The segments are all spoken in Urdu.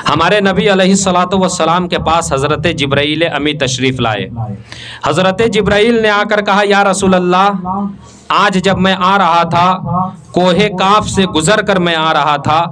ہمارے نبی علیہ الصلوۃ والسلام کے پاس حضرت جبرائیل امی تشریف لائے۔ حضرت جبرائیل نے آ کر کہا یا رسول اللہ، آج جب میں آ رہا تھا، کوہ کاف سے گزر کر میں آ رہا تھا،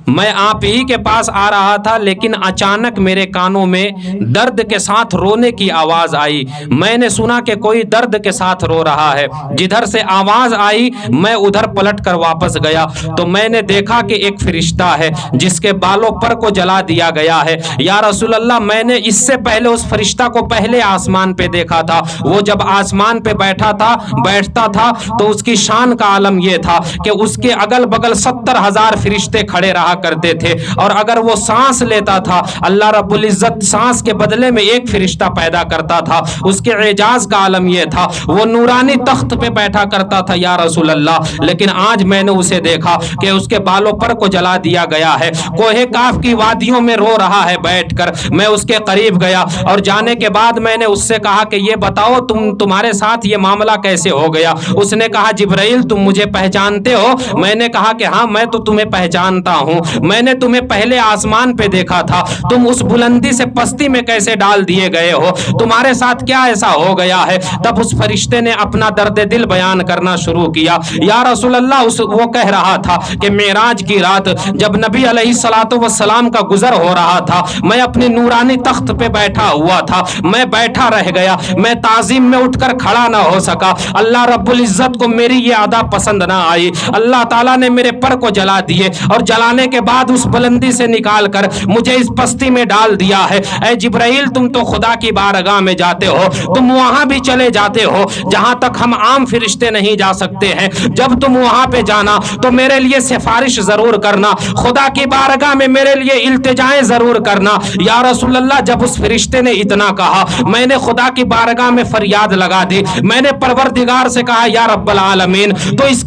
میں آپ ہی کے پاس آ رہا تھا، لیکن اچانک میرے کانوں میں درد کے ساتھ رونے کی آواز آئی۔ میں نے سنا کہ کوئی درد کے ساتھ رو رہا ہے۔ جدھر سے آواز آئی میں ادھر پلٹ کر واپس گیا تو میں نے دیکھا کہ ایک فرشتہ ہے جس کے بالوں پر کو جلا دیا گیا ہے۔ یا رسول اللہ، میں نے اس سے پہلے اس فرشتہ کو پہلے آسمان پہ دیکھا تھا۔ وہ جب آسمان پہ بیٹھتا تھا تو اس کی شان کا عالم یہ تھا کہ اس کے اگل بگل 70,000 فرشتے کھڑے رہا کرتے تھے، اور اگر وہ سانس لیتا تھا اللہ رب العزت سانس کے بدلے میں ایک فرشتہ پیدا کرتا تھا۔ اس کے اعجاز کا عالم یہ تھا، وہ نورانی تخت پہ بیٹھا کرتا تھا یا رسول اللہ، لیکن آج میں نے اسے دیکھا کہ اس کے بالوں پر کو جلا دیا گیا ہے۔ کوہ کاف کی وادیوں میں رو رہا ہے بیٹھ کر۔ میں اس کے قریب گیا اور جانے کے بعد میں نے اس سے کہا کہ یہ بتاؤ تمہارے ساتھ یہ معاملہ کیسے ہو گیا؟ اس نے کہا جبرائیل تم مجھے پہچانتے ہو؟ میں نے کہا کہ ہاں میں تو تمہیں پہچانتا ہوں، میں نے تمہیں پہلے آسمان پہ دیکھا تھا، تم اس بلندی سے پستی میں کیسے ڈال دیے گئے ہو؟ تمہارے ساتھ کیا ایسا ہو گیا ہے؟ تب اس فرشتے نے اپنا درد دل بیان کرنا شروع کیا۔ یا رسول اللہ، وہ کہہ رہا تھا کہ معراج کی رات جب نبی علیہ الصلوۃ والسلام کا گزر ہو رہا تھا، میں اپنی نورانی تخت پہ بیٹھا ہوا تھا، میں بیٹھا رہ گیا، میں تعظیم میں اٹھ کر کھڑا نہ ہو سکا۔ اللہ رب العزت کو میری یہ ادا پسند نہ آئی، اللہ تعالیٰ نے میرے پر کو جلا دیے اور جلانے کے بعد اس بلندی سے نکال کر مجھے اس پستی میں ڈال دیا ہے۔ اے جبرائیل، تم تو خدا کی بارگاہ میں جاتے ہو، تم وہاں بھی چلے جاتے ہو جہاں تک ہم عام فرشتے نہیں جا سکتے ہیں۔ جب تم وہاں پہ جانا تو میرے لیے سفارش ضرور کرنا، خدا کی بارگاہ میں میرے لیے التجائیں ضرور کرنا۔ یا رسول اللہ، جب اس فرشتے نے اتنا کہا میں نے خدا کی بارگاہ میں فریاد لگا دی، میں نے پروردگار سے کہا یا رب العالمین تو اس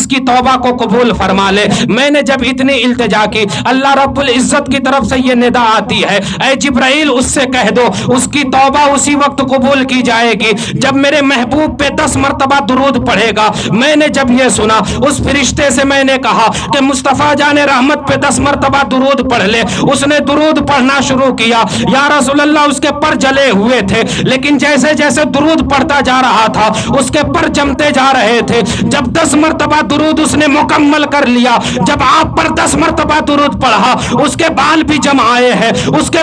کی توبہ کو قبول فرما لے۔ میں نے جب اتنی التجا کی، اللہ رب العزت کی طرف سے یہ ندا آتی ہے اے جبرائیل اس سے کہہ دو اس کی توبہ اسی وقت قبول کی جائے گی جب میرے محبوب پہ 10 مرتبہ درود پڑھے گا۔ میں نے جب یہ سنا اس فرشتے سے میں نے کہا کہ مصطفیٰ جان رحمت پہ 10 مرتبہ درود پڑھ لے۔ اس نے درود پڑھنا شروع کیا۔ یا رسول اللہ، اس کے پر جلے ہوئے تھے، لیکن جیسے جیسے درود پڑھتا جا رہا تھا اس کے پر جمتے جا رہے تھے۔ جب 10 مرتبہ درود اس نے مکمل کر لیا، جب آپ پر 10 مرتبہ درود پڑھا، اس کے بال بھی جم آئے ہیں، اس کے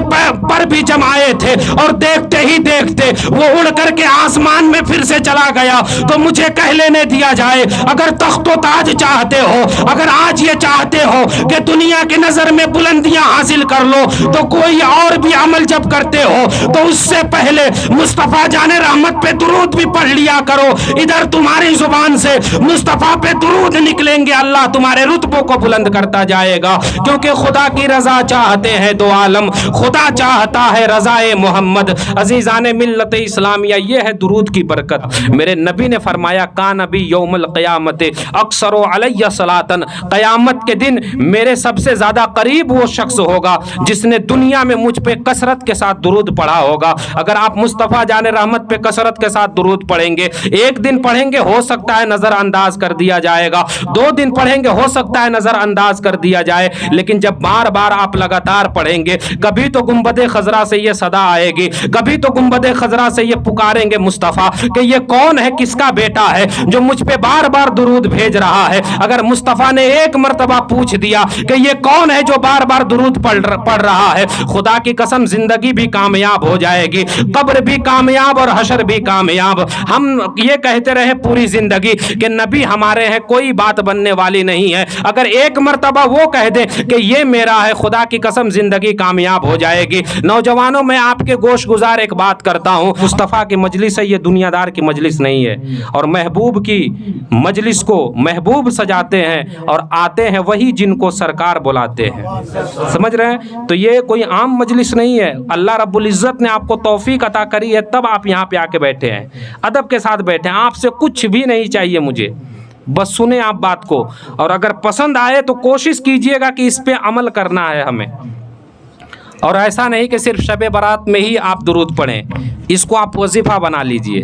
پر بھی جم آئے تھے، اور دیکھتے ہی دیکھتے وہ اڑ کر کے آسمان میں پھر سے چلا گیا۔ تو مجھے کہہ لینے دیا جائے، اگر تخت و تاج چاہتے ہو، اگر آج یہ چاہتے ہو کہ دنیا کی نظر میں بلندیاں حاصل کر لو، تو کوئی اور بھی عمل جب کرتے ہو تو اس سے پہلے مصطفیٰ جان رحمت پہ درود بھی پڑھ لیا کرو۔ ادھر تمہاری زبان سے مصطفیٰ پہ درود نکلیں گے، اللہ تمہارے رتبوں کو بلند کرتا جائے گا، کیونکہ خدا کی رضا چاہتے ہیں دو عالم، خدا چاہتا ہے رضائے محمد۔ عزیزان ملت اسلامیہ، یہ ہے درود کی برکت۔ میرے نبی نے فرمایا کا نبی یوم القیامت اکثر علیہ صلاۃً، قیامت کے دن میرے سب سے زیادہ قریب وہ شخص ہوگا جس نے دنیا میں مجھ پہ کثرت کے ساتھ درود پڑھا ہوگا۔ اگر آپ مصطفیٰ جان رحمت پہ کثرت کے ساتھ درود پڑھیں گے، ایک دن پڑھیں گے ہو سکتا ہے نظر انداز کر دیا جائے گا، 2 دن پڑھیں گے ہو سکتا ہے نظر انداز کر دیا جائے، لیکن جب بار بار آپ لگاتار پڑھیں گے، کبھی تو گنبد خضرا سے یہ صدا آئے گی، کبھی تو گنبد خضرا سے یہ پکاریں گے مصطفیٰ کہ یہ کون ہے، کس کا بیٹا ہے جو مجھ پہ بار بار درود بھیج رہا ہے۔ اگر مصطفیٰ نے ایک مرتبہ پوچھ دیا کہ یہ کون ہے جو بار بار درود پڑھ رہا ہے، خدا کی قسم زندگی بھی کامیاب ہو جائے گی، قبر بھی کامیاب اور حشر بھی کامیاب۔ ہم یہ کہتے رہے پوری زندگی کہ نبی ہمارے ہیں، کوئی بات بننے والی نہیں ہے، اگر ایک مرتبہ وہ کہہ دے کہ یہ میرا ہے، خدا کی قسم زندگی کامیاب ہو جائے گی۔ نوجوانوں، میں آپ کے گوش گزار ایک بات کرتا ہوں، مصطفیٰ کی مجلس ہے، یہ دنیا دار کی مجلس نہیں ہے، اور محبوب کی مجلس کو محبوب سجاتے ہیں اور آتے ہیں وہی جن کو سرکار بلاتے ہیں۔ سمجھ رہے ہیں؟ تو یہ کوئی عام مجلس نہیں ہے، اللہ رب العزت نے آپ کو توفیق عطا کری ہے، تب آپ یہاں پہ آ کے بیٹھے ہیں، ادب کے ساتھ بیٹھے ہیں۔ آپ سے کچھ بھی نہیں چاہیے مجھے، بس سنیں آپ بات کو، اور اگر پسند آئے تو کوشش کیجئے گا کہ اس پہ عمل کرنا ہے ہمیں، اور ایسا نہیں کہ صرف شب برات میں ہی آپ درود پڑھیں، اس کو آپ وظیفہ بنا لیجئے۔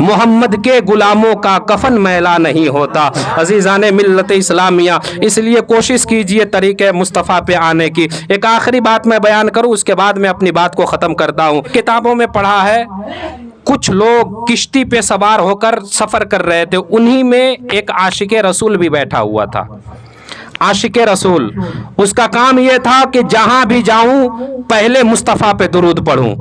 محمد کے غلاموں کا کفن میلا نہیں ہوتا. عزیزان ملت اسلامیہ, اس لیے کوشش کیجئے طریقے مصطفیٰ پہ آنے کی. ایک آخری بات میں بیان کروں, اس کے بعد میں اپنی بات کو ختم کرتا ہوں. کتابوں میں پڑھا ہے کچھ لوگ کشتی پہ سوار ہو کر سفر کر رہے تھے, انہی میں ایک عاشق رسول بھی بیٹھا ہوا تھا. عاشق رسول, اس کا کام یہ تھا کہ جہاں بھی جاؤں پہلے مصطفیٰ پہ درود پڑھوں.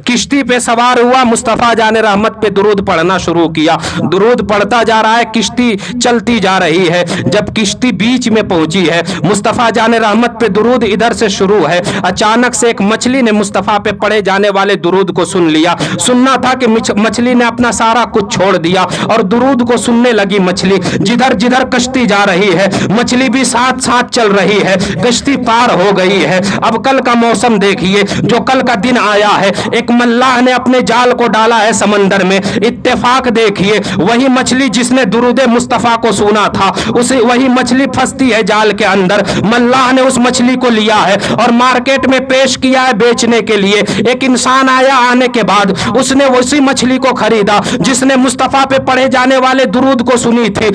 کشتی پہ سوار ہوا, مصطفیٰ جان رحمت پہ درود پڑھنا شروع کیا. درود پڑھتا جا رہا ہے, کشتی چلتی جا رہی ہے. جب کشتی بیچ میں پہنچی ہے, مصطفیٰ جان رحمت پہ درود ادھر سے شروع ہے, اچانک سے ایک مچھلی نے مصطفیٰ پہ پڑھے جانے والے درود کو سن لیا. سننا تھا کہ مچھلی نے اپنا سارا کچھ چھوڑ دیا اور درود کو سننے لگی. مچھلی جدھر جدھر کشتی جا رہی ہے, مچھلی بھی ساتھ ساتھ چل رہی ہے. کشتی پار ہو گئی ہے. اب کل کا موسم دیکھیے, جو کل کا دن آیا ہے, ایک ملاح نے اپنے جال کو ڈالا ہے سمندر میں. اتفاق دیکھیے, وہی مچھلی جس نے درود مصطفیٰ کو سنا تھا, وہی مچھلی پھنستی ہے جال کے اندر. ملاح نے اس مچھلی کو لیا ہے اور مارکیٹ میں پیش کیا ہے بیچنے کے لیے. ایک انسان آیا, آنے کے بعد اس نے اسی مچھلی کو خریدا جس نے مصطفیٰ پہ پڑھے جانے والے درود کو سنی تھی.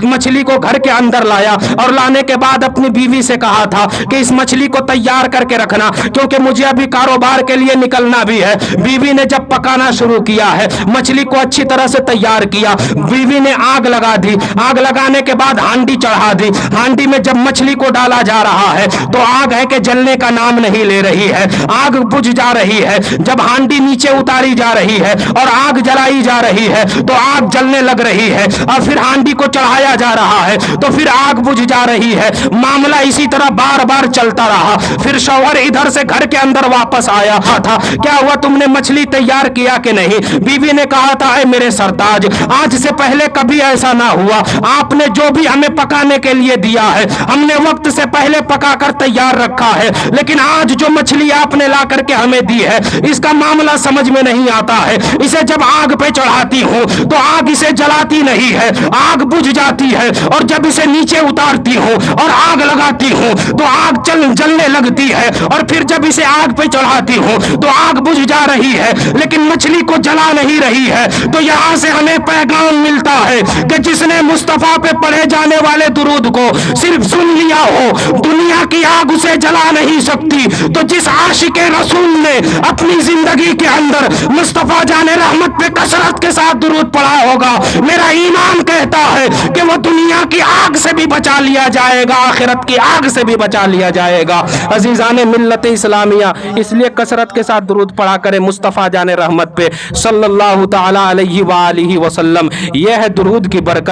مچھلی کو گھر کے اندر لایا اور لانے کے بعد اپنی بیوی سے کہا تھا کہ اس مچھلی کو تیار کر کے رکھنا, کیونکہ مجھے ابھی کاروبار کے لیے نکلنا بھی ہے. بیوی نے جب پکانا شروع کیا ہے, مچھلی کو اچھی طرح سے تیار کیا. بیوی نے آگ لگا دی. آگ لگانے کے بعد ہانڈی چڑھا دی. ہانڈی میں جب مچھلی کو ڈالا جا رہا ہے تو آگ ہے کہ جلنے کا نام نہیں لے رہی ہے, آگ بجھ جا رہی ہے. جب ہانڈی نیچے اتاری جا رہی ہے اور آگ جلائی جا رہی ہے تو آگ جلنے لگ رہی ہے, اور پھر ہانڈی کو چڑھایا جا رہا ہے تو پھر آگ بجھ جا رہی ہے. معاملہ اسی طرح بار بار چلتا رہا. پھر شوہر ادھر سے گھر کے اندر واپس آیا تھا. کیا ہوا, تم نے مچھلی تیار کیا کہ نہیں؟ بیوی نے کہا تھا, اے میرے سرتاج, آج سے پہلے کبھی ایسا نہ ہوا. آپ نے جو بھی ہمیں پکانے کے لیے دیا ہے ہم نے وقت سے پہلے پکا کر تیار رکھا ہے, لیکن آج جو مچھلی آپ نے لا کر کے ہمیں دی ہے اس کا معاملہ سمجھ میں نہیں آتا ہے. اسے جب آگ پہ چڑھاتی ہوں تو آگ اسے جلاتی نہیں ہے, آگ بجھ جاتی ہے, اور جب اسے نیچے اتارتی ہوں اور آگ لگاتی ہوں تو آگ جلنے لگتی ہے, اور پھر جب اسے آگ پہ چڑھاتی ہوں تو آگ بجھ جا رہی ہے, لیکن مچھلی کو جلا نہیں رہی ہے. تو یہاں سے ہمیں پیغام ملتا ہے کہ جس نے مصطفیٰ پہ پڑھے جانے والے درود کو صرف سن لیا ہو, دنیا کی آگ اسے جلا نہیں سکتی. تو جس عاشق رسول نے اپنی زندگی کے اندر مصطفیٰ جان رحمت پہ کثرت کے ساتھ درود پڑھا ہوگا, میرا ایمان کہتا ہے کہ وہ دنیا کی آگ سے بھی بچا لیا جائے گا, آخرت کی آگ سے بھی بچا لیا جائے گا. عزیزان ملت اسلامیہ, اس لیے کثرت کے ساتھ درود پڑھا کرے مصطفیٰ جان رحمت پہ صلی اللہ تعالی علیہ وآلہ وسلم. یہ ہے درود کی برکت.